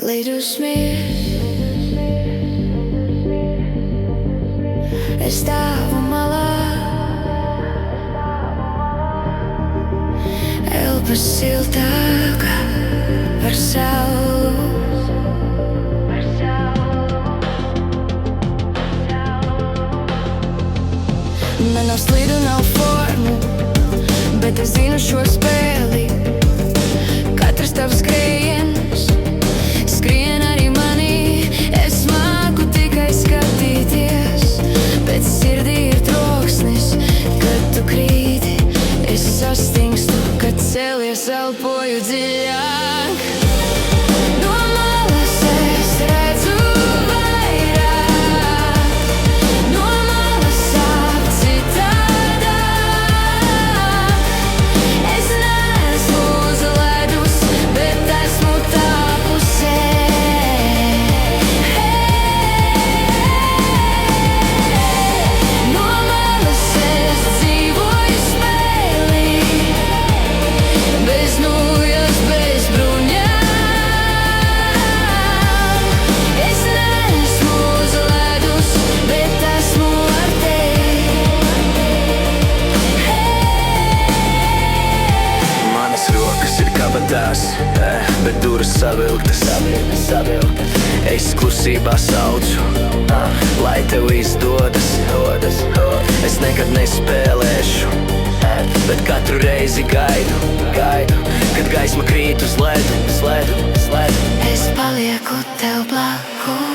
Lidosmi, es stāvu malā, elpa siltāka par saulu. Man nav slidu, nav formu, bet es zinu šo spēli. Katrs tavs skrējiens skrien arī manī. Es māku tikai skatīties, bet sirdī ir troksnis, kad tu krīti. Es sastingstu, kad celies, elpoju dziļāk. No malas es redzu vairāk, no malas sāk citādāk. Es neesmu uz ledus, bet esmu tā pusē. No malas es dzīvoju spēlī, bez nūjas, bez bruņām. Es neesmu uz ledus, bet esmu ar tevi. Manas rokas ir kabatās, bet durvis savilktas. Es klusībā saucu, lai tev izdodas. Es nekad nespēlēšu, bet katru reizi gaidu, kad gaisma krīt uz ledu. Es palieku tev blakus.